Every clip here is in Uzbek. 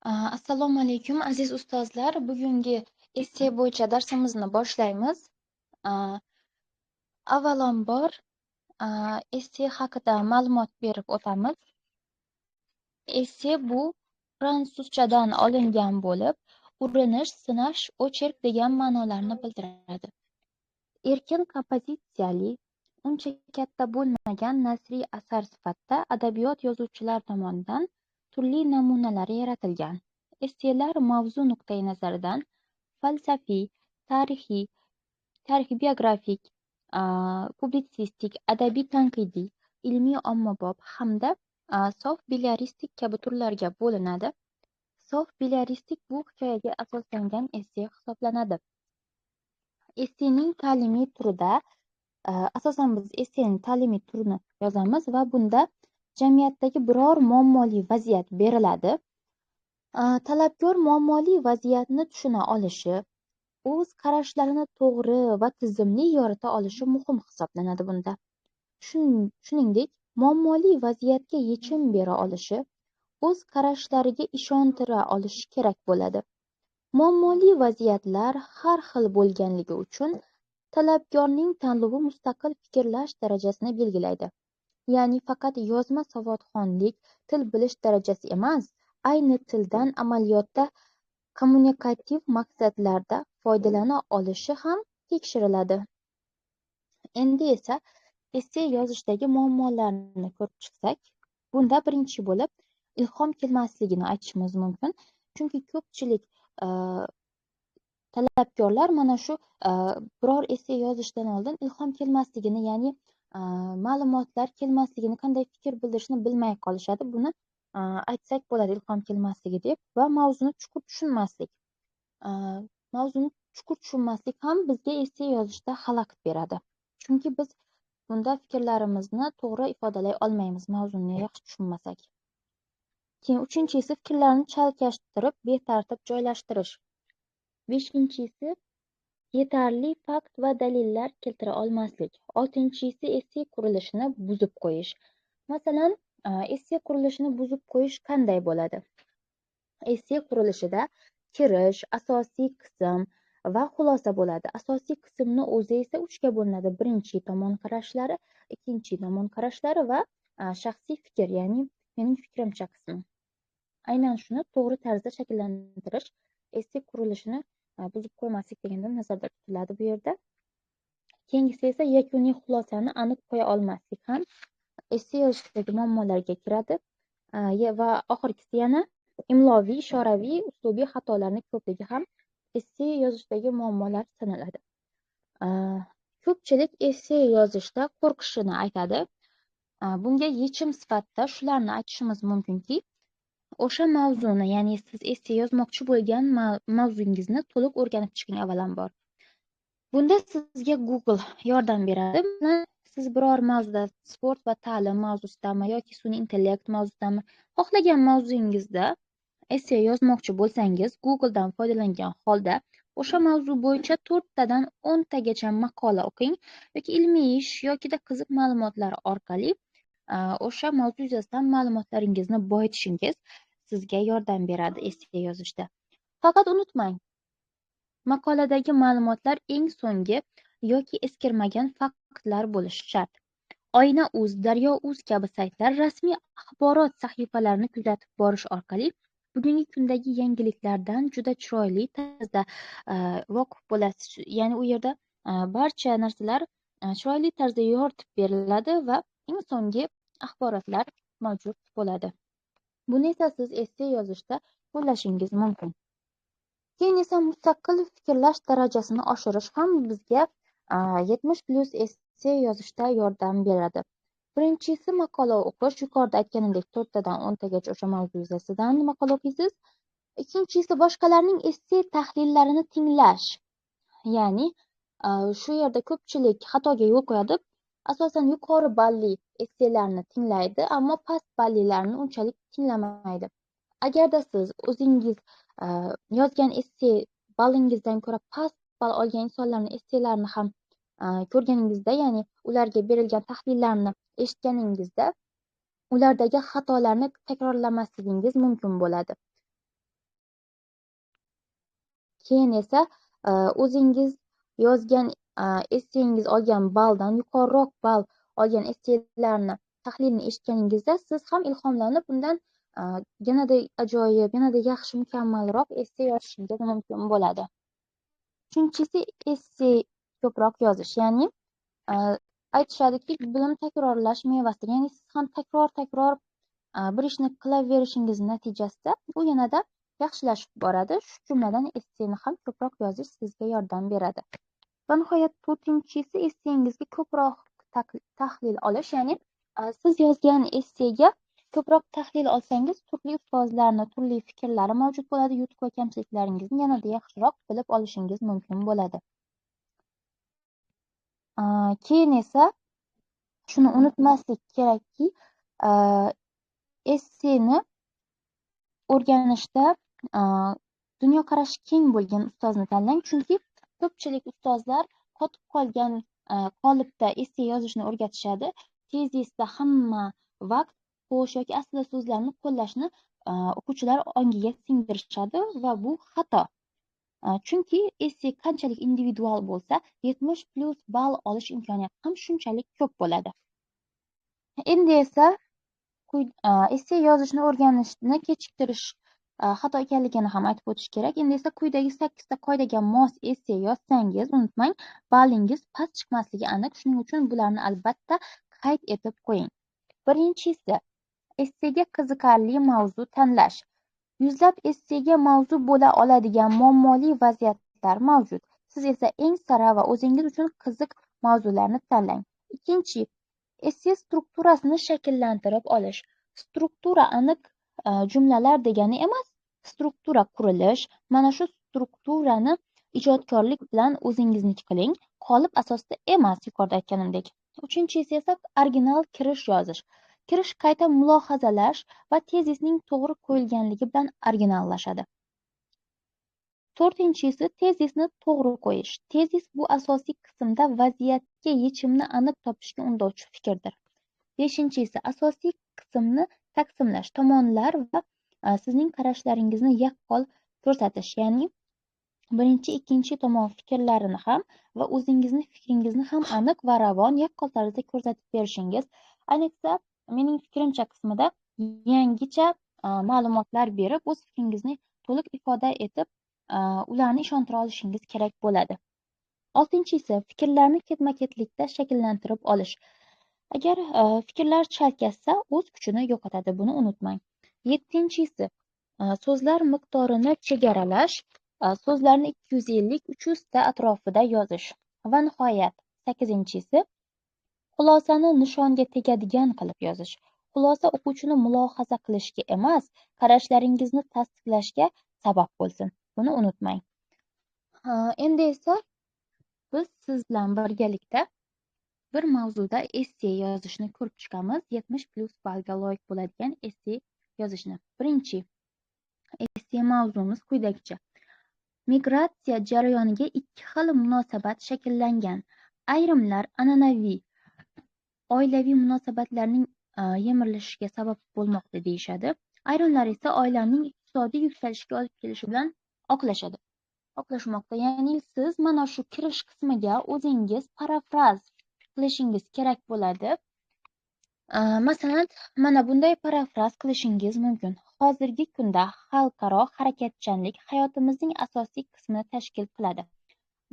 Assalomu alaykum, aziz ustozlar. Bugungi esse bo'yicha darsimizni boshlaymiz. A, Avvalambor, esse haqida ma'lumot berib o'tamiz. Esse bu fransuzchadan olingan bo'lib, urinish, sinash, ocherk degan ma'nolarni bildiradi. Erkin kompozitsiyali, uncha katta bo'lmagan nasriy asar sifatida adabiyot yozuvchilari tomonidan turli namunalari yaratilgan. Esselar mavzu nuqtai nazaridan falsafiy, tarixiy, tarix-biografik, publitsistik, adabiy-tanqidiy, ilmiy-ommabop hamda sof belletristik kabi turlarga bo'linadi. Sof belletristik bu hikoyaga asoslangan esse hisoblanadi. Essening ta'limiy turida asosan biz essening ta'limiy turini yozamiz va bunda jamiyatdagi biror muammoli vaziyat beriladi. Talabgor muammoli vaziyatni tushuna olishi, o'z qarashlarini to'g'ri va tizimli yorita olishi muhim hisoblanadi bunda. Shuningdek, muammoli vaziyatga yechim bera olishi, o'z qarashlariga ishontira olishi kerak bo'ladi. Muammoli vaziyatlar har xil bo'lganligi uchun talabgorning tanlovi mustaqil fikrlash darajasini belgilaydi. Ya'ni faqat yozma savodxonlik, til bilish darajasi emas, ayni tildan amaliyotda kommunikativ maqsadlarda foydalana olishi ham tekshiriladi. Endi esa esse yozishdagi muammolarni ko'rib chiqsak, bunda birinchi bo'lib ilhom kelmasligini aytishimiz mumkin. Chunki ko'pchilik talabgorlar mana shu biror esse yozishdan oldin ilhom kelmasligini, ya'ni ma'lumotlar kelmasligini, qanday fikr bildirishni bilmay qolishadi. Buni aytsak bo'ladi ilhom kelmasligi deb. Va mavzuni chuqur tushunmaslik. Mavzuni chuqur tushunmaslik ham bizga esse yozishda xalaqit beradi. Chunki biz bunda fikrlarimizni to'g'ri ifodalay olmaymiz, mavzuni yaxshi tushunmasak. Keyin uchinchisi fikrlarni chalkashtirib, betartib joylashtirish. Beshinchisi yetarli fakt va dalillar keltira olmaslik. Oltinchisi esse qurilishini buzib qo'yish. Masalan, esse qurilishini buzib qo'yish qanday bo'ladi? Esse qurilishida kirish, asosiy qism va xulosa bo'ladi. Asosiy qismni o'zi esa 3 ga bo'linadi. Birinchi tomon qarashlari, ikkinchi tomon qarashlari va shaxsiy fikr, ya'ni mening fikrimcha qismi. Aynan shuni to'g'ri tarzda shakllantirish esse qurilishini buzib qo'ymaslik deganda nazarda tutiladi bu yerda. Keyingisi esa yakuniy xulosani aniq qo'ya olmaslik ham esse yozishdagi muammolarga kiradi. Va oxirgisi yana imloviy, ishoraviy, uslubiy xatolarning ko'pligi ham esse yozishdagi muammolar sanaladi. Ko'pchilik esse yozishda qo'rqishini aytadi. Bunga yechim sifatida shularni aytishimiz mumkinki, o'sha mavzuni, ya'ni siz esse yozmoqchi bo'lgan mavzungizni to'liq o'rganib chiqing avvalambor. Bunda sizga Google yordam beradi. Siz biror mavzuda, sport va ta'lim mavzusidami yoki sun'iy intellekt mavzusidami, xohlagan mavzungizda esse yozmoqchi bo'lsangiz, Googledan foydalangan holda o'sha mavzu bo'yicha 4 tadan 10 tagacha maqola o'qing yoki ilmiy ish yokida qiziq ma'lumotlar orqali o'sha mavzu yuzasidan ma'lumotlaringizni boyitishingiz sizga yordam beradi esse yozishda. Faqat unutmang, maqoladagi ma'lumotlar eng so'nggi yoki eskirmagan faktlar bo'lishi shart. Oyna.uz, Daryo.uz kabi saytlar rasmiy axborot sahifalarini kuzatib borish orqali bugungi kundagi yangiliklardan juda chiroyli tarzda voqif bo'lasiz. Ya'ni u yerda barcha narsalar chiroyli tarzda yoritib beriladi va eng so'nggi axborotlar mavjud bo'ladi. Buni esa siz esse yozishda qo'llashingiz mumkin. Keyin esa mustaqil fikrlash darajasini oshirish ham bizga 70+ esse yozishda yordam beradi. Birinchisi maqola o'qish. Yuqorida aytganimdek 4 tadan 10 tagacha o'sha mavzu yuzasidan maqola o'qiysiz. Ikkinchisi boshqalarning esse tahlillarini tinglash. Ya'ni shu yerda ko'pchilik xatoga yo'l qo'yadi. Asosan yuqori balli esselarni tinglaydi, ammo past ballilarni unchalik tinglamaydi. Agarda siz o'zingiz yozgan esse ballingizdan ko'ra past ball olgan insonlarning esselarini ham ko'rganingizda, ya'ni ularga berilgan tahlillarni eshitganingizda ulardagi xatolarni takrorlamasligingiz mumkin bo'ladi. Keyin esa o'zingiz yozgan essengiz olgan balldan yuqoriroq ball olgan esselarni tahlilini eshitganingizda siz ham ilhomlanib, undan yanada ajoyib, yanada yaxshi, mukammalroq esse yozishingiz mumkin bo'ladi. Uchinchisi esse ko'proq yozish, ya'ni aytishadiki, bilim takrorlash mevasidir. Ya'ni siz ham takror bir ishni qilaverishingiz natijasida bu yanada yaxshilashib boradi. Shu jumladan esseni ham ko'proq yozish sizga yordam beradi. Va nihoyat to'rtinchisi essengizga ko'proq tahlil olish, ya'ni siz yozgan essega ko'proq tahlil olsangiz, turli ustozlarni turli fikrlari mavjud bo'ladi. Yutuq va kamchiliklaringizni yanada yaxshiroq bilib olishingiz mumkin bo'ladi. Keyin esa shuni unutmaslik kerakki, esseni o'rganishda dunyoqarashi keng bo'lgan ustozni tanlang, chunki ko'pchilik ustozlar qotib qolgan qolipda esse yozishni o'rgatishadi. Tezisda hamma vaqt bo'sh yoki aslida so'zlarni qo'llashni o'quvchilar ongiga singdirishadi va bu xato. Chunki esse qanchalik individual bo'lsa, 70+ ball olish imkoniyati ham shunchalik ko'p bo'ladi. Endi esa esse yozishni o'rganishni kechiktirish xato ekanligini ham aytib o'tish kerak. Endi esa quyidagi 8 ta qoidaga mos esse yozsangiz, unutmang, ballingiz past chiqmasligi aniq. Shuning uchun bularni albatta qayd etib qo'ying. Birinchisi, essega qiziqarli mavzu tanlash. Yuzlab essega mavzu bo'la oladigan muammoli vaziyatlar mavjud. Siz esa eng sara va o'zingiz uchun qiziq mavzularni tanlang. Ikkinchi, esse strukturasini shakllantirib olish. Struktura aniq jumlalar degani emas, struktura qurilish. Mana shu strukturani ijodkorlik bilan o'zingizniki qiling, qolip asosida emas, yuqorida aytganimdek. Uchinchisi esa original kirish yozish. Kirish qayta mulohazalash va tezisning to'g'ri qo'yilganligi bilan originallashadi. To'rtinchisi tezisni to'g'ri qo'yish. Tezis bu asosiy qismda vaziyatga yechimni aniq topishga undovchi fikrdir. Beshinchisi asosiy qismni taqsimlash, tomonlar va sizning qarashlaringizni yaqqol ko'rsatish, ya'ni birinchi, ikkinchi tomon fikrlarini ham va o'zingizni fikringizni ham aniq va ravon, yaqqol tarzda ko'rsatib berishingiz. Ayniqsa, mening fikrimcha qismida yangicha ma'lumotlar berib, o'z fikringizni to'liq ifoda etib, ularni ishontira olishingiz kerak bo'ladi. Oltinchisi, fikrlarni ketma-ketlikda shakllantirib olish. Agar fikrlar chalkashsa, o'z kuchini yo'qotadi, buni unutmang. Yettinchisi, so'zlar miqdorini chegaralash. So'zlarni 250-300 ta atrofida yozish. Va nihoyat, 8-si, xulosani nishonga tegadigan qilib yozish. Xulosa o'quvchini mulohaza qilishga emas, qarashlaringizni tasdiqlashga sabab bo'lsin. Buni unutmang. Endi esa biz siz bilan birgalikda bir mavzuda esse yozishni ko'rib chiqamiz. 70+ ballga loyiq bo'ladigan esse yozishni. Birinchi esse mavzumiz quyidagicha. Migratsiya jarayoniga ikki xil munosabat shakllangan. Ayrimlar an'anaviy oilaviy munosabatlarning yemirilishiga sabab bo'lmoqda deyishadi. Ayrimlar esa oilaning iqtisodiy yuksalishiga olib kelishi bilan oqlashmoqda. Ya'ni siz mana shu kirish qismiga o'zingiz parafraz qilishingiz kerak bo'ladi. Masalan, mana bunday parafraz qilishingiz mumkin. Hozirgi kunda xalqaro harakatchanlik hayotimizning asosiy qismini tashkil qiladi.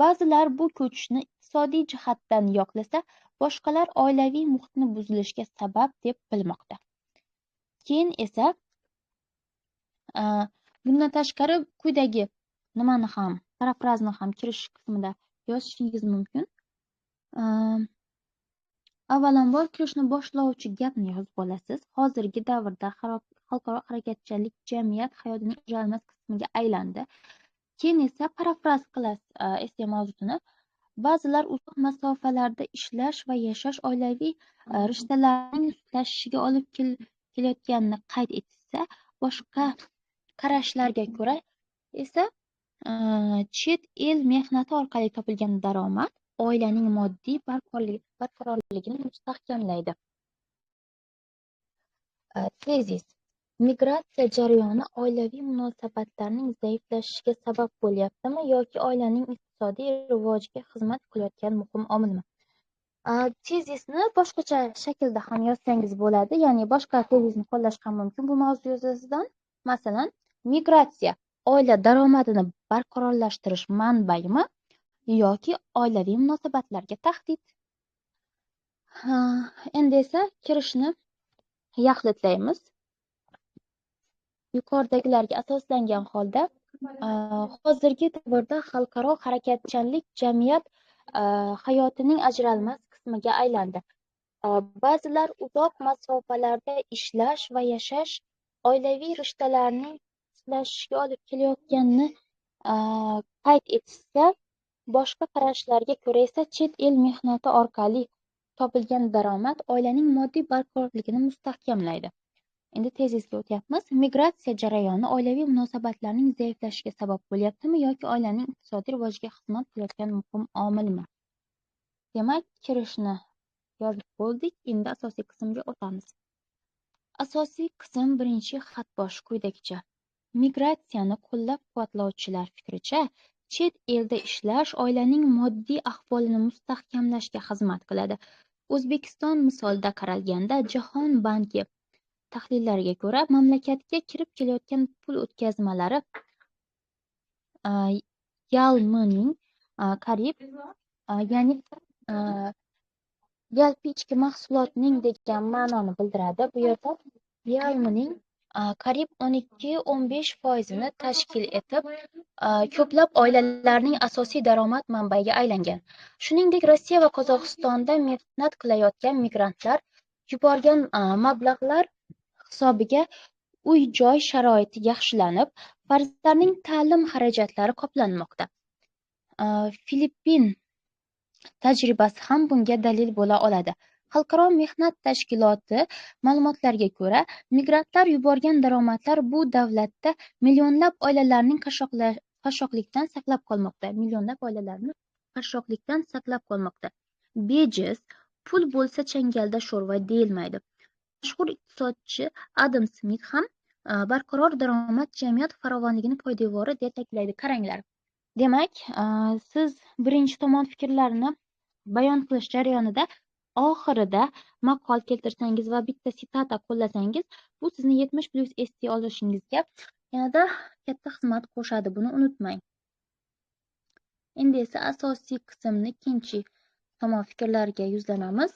Ba'zilar bu ko'chishni iqtisodiy jihatdan yoqlasa, boshqalar oilaviy muhitni buzilishiga sabab deb bilmoqda. Keyin esa bundan tashqari quyidagi nimani ham, parafrazni ham kirish qismida yozishingiz mumkin. Avvalambor kirishni boshlovchi gapni yozib olasiz. Hozirgi davrda xalqaro harakatchanlik jamiyat hayotining ajralmas qismiga aylandi. Keyin esa parafraz qilasiz esse mavzusini. Ba'zilar uzoq masofalarda ishlash va yashash oilaviy rishtalarning sustashishiga olib kelayotganini qayd etsa, boshqa qarashlarga ko'ra esa chet el mehnati orqali topilgan daromad oilaning moddiy barqarorligini mustahkamlaydi. Tezis: migratsiya jarayoni oilaviy munosabatlarning zaiflashishiga sabab bo'lyaptimi yoki oilaning iqtisodiy rivojiga xizmat qilayotgan muhim omilmi? Tezisni boshqacha shaklda ham yozsangiz bo'ladi, ya'ni boshqa tezisni qo'llash ham mumkin bu mavzu yuzasidan. Masalan, migratsiya oila daromadini barqarorlashtirish manbaimi yoki oilaviy munosabatlarga tahdid? Endi esa kirishni yaxlitlaymiz. Yuqoridagilarga asoslangan holda hozirgi davrda xalqaro harakatchanlik jamiyat hayotining ajralmas qismiga aylandi. Ba'zilar uzoq masofalarda ishlash va yashash oilaviy rishtalarning sirlashishiga olib kelayotganini qayd etishsa, boshqa qarashlarga ko'ra esa chet el mehnati orqali topilgan daromad oilaning moddiy barqarorligini mustahkamlaydi. Endi tezisga o'tyapmiz. Migratsiya jarayoni oilaviy munosabatlarning zaiflashishiga sabab bo'lyaptimi yoki oilaning iqtisodiy rivojiga xizmat qilayotgan muhim omilmi? Demak, kirishni yozib bo'ldik. Endi asosiy qismga o'tamiz. Asosiy qism birinchi xatbosh quyidagicha. Migratsiyani qo'llab-quvvatlovchilar fikricha, chet elda ishlash oilaning moddiy ahvolini mustahkamlashga xizmat qiladi. O'zbekiston misolida qaralganda, Jahon banki tahlillariga ko'ra, mamlakatga kirib kelayotgan pul o'tkazmalari yalmining qariyb, ya'ni yalpi ichki mahsulotning degan ma'noni bildiradi. Bu yerda yalmining qariyb 12-15% tashkil etib, ko'plab oilalarning asosiy daromad manbaiga aylangan. Shuningdek, Rossiya va Qozog'istonda mehnat qilayotgan migrantlar yuborgan mablag'lar hisobiga uy-joy sharoiti yaxshilanib, farzandlarning ta'lim xarajatlari qoplanmoqda. Filippin tajribasi ham bunga dalil bo'la oladi. Xalqaro mehnat tashkiloti ma'lumotlariga ko'ra, migrantlar yuborgan daromadlar bu davlatda millionlab oilalarning qashshoqlikdan saqlab qolmoqda. Bejiz pul bo'lsa changalda sho'rva deyilmaydi. Mashhur iqtisodchi Adam Smit ham barqaror daromad jamiyat farovonligini poydevori deb ta'kidlaydi. Qaranglar. Demak, siz birinchi tomon fikrlarni bayon qilish jarayonida oxirida maqol keltirsangiz va bitta sitata qo'llasangiz, bu sizni 70+ ST olishingizga yanada katta xizmat qo'shadi, buni unutmang. Endi esa asosiy qismni ikkinchi tomon fikrlariga yuzlanamiz.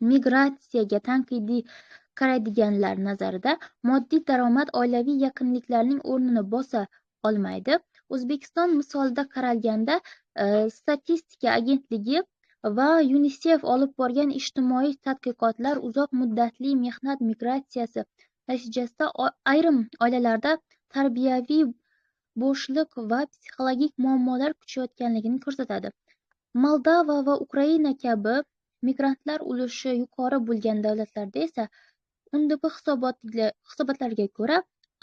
Migratsiyaga tanqidiy qaraydiganlar nazarida moddiy daromad oilaviy yaqinliklarning o'rnini bosa olmaydi. O'zbekiston misolida qaralganda, statistika agentligi va UNICEF olib borgan ijtimoiy tadqiqotlar uzoq muddatli mehnat migratsiyasi natijasida ayrim oilalarda tarbiyaviy bo'shliq va psixologik muammolar kuchayotganligini ko'rsatadi. Moldova va Ukraina kabi migrantlar ulushi yuqori bo'lgan davlatlarda esa UNDP hisobotlariga ko'ra,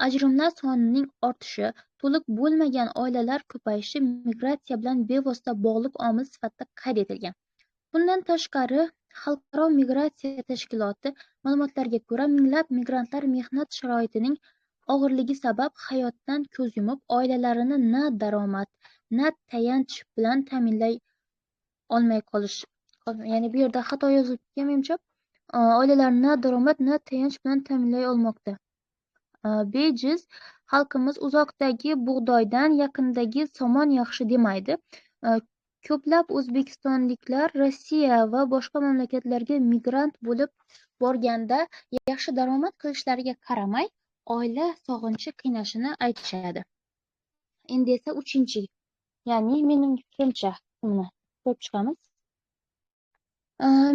ajrimlar sonining ortishi, to'liq bo'lmagan oilalar ko'payishi migratsiya bilan bevosita bog'liq omil sifatida qayd etilgan. Bundan tashqari, Xalqaro migratsiya tashkiloti ma'lumotlariga ko'ra, minglab migrantlar mehnat sharoitining og'irligi sabab hayotdan ko'z yumib, oilalarini na daromad, na tayanch bilan ta'minlay olmay qolish. Ya'ni bu yerda xato yozilibdi, menimcha. Oilalarni na daromad, na tayanch bilan ta'minlay olmoqda. Bejiz xalqimiz uzoqdagi bug'doydan yaqindagi somon yaxshi demaydi. Ko'plab o'zbekistonliklar Rossiya va boshqa mamlakatlarga migrant bo'lib borganda yaxshi daromad qilishlariga qaramay, oila sog'inchi qiynashini aytishadi. Endi esa uchinchi, ya'ni mening fikrimcha ko'rib chiqamiz.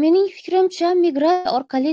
Mening fikrimcha, migratsiya orqali